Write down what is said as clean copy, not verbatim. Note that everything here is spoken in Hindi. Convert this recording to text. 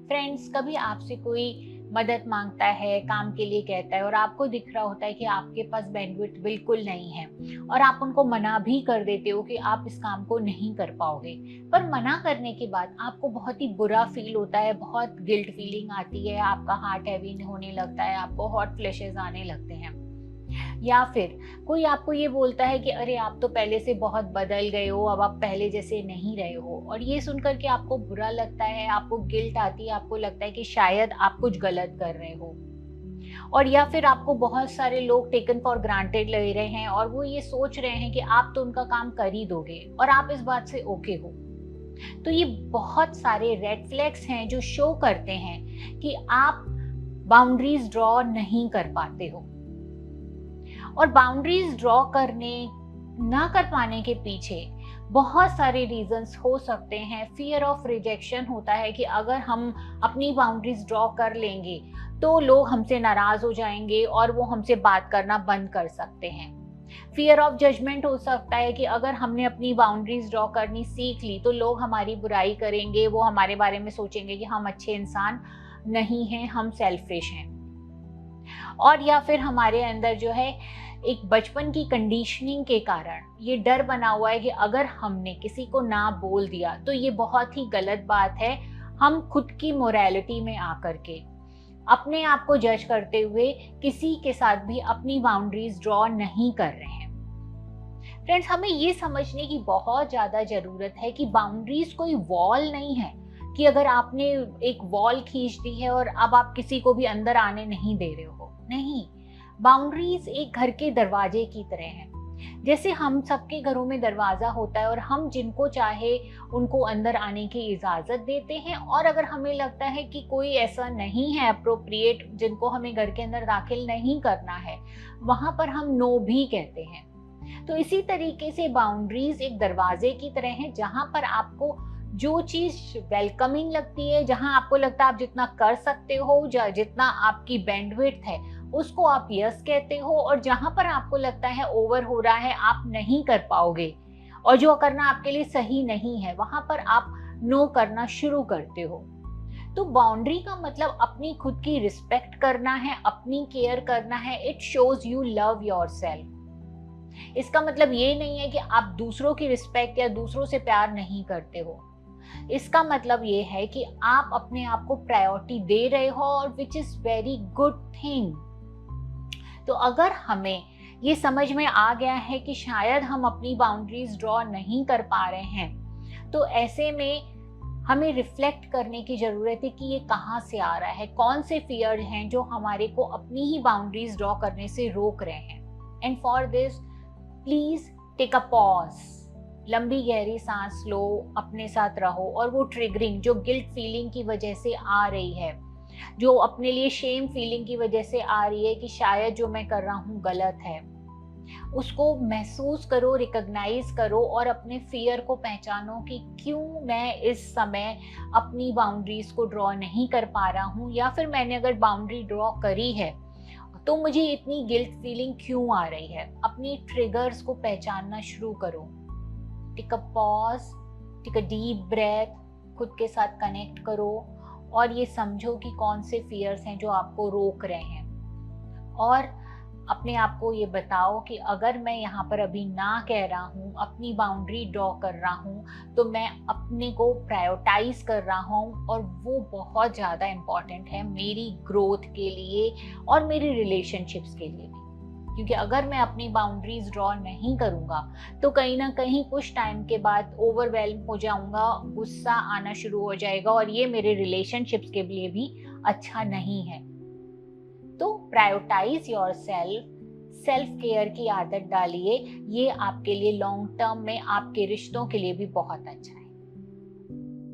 फ्रेंड्स, कभी आपसे कोई मदद मांगता है, काम के लिए कहता है और आपको दिख रहा होता है कि आपके पास बैंडविड्थ बिल्कुल नहीं है और आप उनको मना भी कर देते हो कि आप इस काम को नहीं कर पाओगे। पर मना करने के बाद आपको बहुत ही बुरा फील होता है, बहुत गिल्ट फीलिंग आती है, आपका हार्ट हैवी होने लगता है, आपको हॉट फ्लैशेस आने लगते हैं। या फिर कोई आपको ये बोलता है कि अरे आप तो पहले से बहुत बदल गए हो, अब आप पहले जैसे नहीं रहे हो, और ये सुनकर के आपको बुरा लगता है, आपको गिल्ट आती है, आपको लगता है कि शायद आप कुछ गलत कर रहे हो। और या फिर आपको बहुत सारे लोग टेकन फॉर ग्रांटेड ले रहे हैं और वो ये सोच रहे हैं कि आप तो उनका काम कर ही दोगे और आप इस बात से ओके हो। तो ये बहुत सारे रेड फ्लैग्स हैं जो शो करते हैं कि आप बाउंड्रीज ड्रॉ नहीं कर पाते हो। और बाउंड्रीज ड्रॉ करने ना कर पाने के पीछे बहुत सारे रीजंस हो सकते हैं। फियर ऑफ रिजेक्शन होता है कि अगर हम अपनी बाउंड्रीज ड्रॉ कर लेंगे तो लोग हमसे नाराज हो जाएंगे और वो हमसे बात करना बंद कर सकते हैं। फियर ऑफ जजमेंट हो सकता है कि अगर हमने अपनी बाउंड्रीज ड्रॉ करनी सीख ली तो लोग हमारी बुराई करेंगे, वो हमारे बारे में सोचेंगे कि हम अच्छे इंसान नहीं हैं, हम सेल्फिश हैं। और या फिर हमारे अंदर जो है एक बचपन की कंडीशनिंग के कारण ये डर बना हुआ है कि अगर हमने किसी को ना बोल दिया तो ये बहुत ही गलत बात है। हम खुद की मोरालिटी में आकर के अपने आप को जज करते हुए किसी के साथ भी अपनी बाउंड्रीज ड्रॉ नहीं कर रहे हैं। फ्रेंड्स, हमें ये समझने की बहुत ज्यादा जरूरत है कि बाउंड्रीज कोई वॉल नहीं है कि अगर आपने एक वॉल खींच दी है और अब आप किसी को भी अंदर आने नहीं दे रहे हो। नहीं, बाउंड्रीज एक घर के दरवाजे की तरह हैं। जैसे हम सबके घरों में दरवाजा होता है और हम जिनको चाहे उनको अंदर आने की इजाजत देते हैं, और अगर हमें लगता है कि कोई ऐसा नहीं है अप्रोप्रिएट जिनको हमें घर के अंदर दाखिल नहीं करना है, वहां पर हम नो भी कहते हैं। तो इसी तरीके से बाउंड्रीज एक दरवाजे की तरह है जहां पर आपको जो चीज वेलकमिंग लगती है, जहां आपको लगता है आप जितना कर सकते हो, जितना आपकी बैंडविड्थ है उसको आप यस कहते हो, और जहां पर आपको लगता है ओवर हो रहा है, आप नहीं कर पाओगे और जो करना आपके लिए सही नहीं है, वहां पर आप नो करना शुरू करते हो। तो बाउंड्री का मतलब अपनी खुद की रिस्पेक्ट करना है, अपनी केयर करना है। It shows you love yourself. इसका मतलब ये नहीं है कि आप दूसरों की रिस्पेक्ट या दूसरों से प्यार नहीं करते हो। इसका मतलब ये है कि आप अपने आप को प्रायोरिटी दे रहे हो, और which is very good thing. तो अगर हमें ये समझ में आ गया है कि शायद हम अपनी बाउंड्रीज ड्रॉ नहीं कर पा रहे हैं, तो ऐसे में हमें रिफ्लेक्ट करने की जरूरत है कि ये कहाँ से आ रहा है, कौन से फियर हैं जो हमारे को अपनी ही बाउंड्रीज ड्रॉ करने से रोक रहे हैं। And for this please take a pause, लंबी गहरी सांस लो, अपने साथ रहो, और वो ट्रिगरिंग जो गिल्ट फीलिंग की वजह से आ रही है, जो अपने लिए शेम फीलिंग की वजह से आ रही है कि शायद जो मैं कर रहा हूँ गलत है, उसको महसूस करो, रिकॉग्नाइज करो और अपने फियर को पहचानो कि क्यों मैं इस समय अपनी बाउंड्रीज को ड्रॉ नहीं कर पा रहा हूँ, या फिर मैंने अगर बाउंड्री ड्रॉ करी है तो मुझे इतनी गिल्ट फीलिंग क्यों आ रही है। अपनी ट्रिगर्स को पहचानना शुरू करो। Take a pause, take a deep breath, खुद के साथ कनेक्ट करो और ये समझो कि कौन से फियर्स हैं जो आपको रोक रहे हैं, और अपने आप को ये बताओ कि अगर मैं यहाँ पर अभी ना कह रहा हूँ, अपनी बाउंड्री ड्रॉ कर रहा हूँ, तो मैं अपने को प्रायोरिटाइज कर रहा हूँ, और वो बहुत ज़्यादा इम्पॉर्टेंट है मेरी ग्रोथ के लिए और मेरी रिलेशनशिप्स के लिए भी। क्योंकि अगर मैं अपनी बाउंड्रीज ड्रॉ नहीं करूँगा तो कहीं ना कहीं कुछ टाइम के बाद ओवरवेल्म हो जाऊँगा, गुस्सा आना शुरू हो जाएगा, और ये मेरे रिलेशनशिप्स के लिए भी अच्छा नहीं है। तो प्रायोरिटाइज योरसेल्फ, सेल्फ केयर की आदत डालिए। ये आपके लिए लॉन्ग टर्म में आपके रिश्तों के लिए भी बहुत अच्छा है।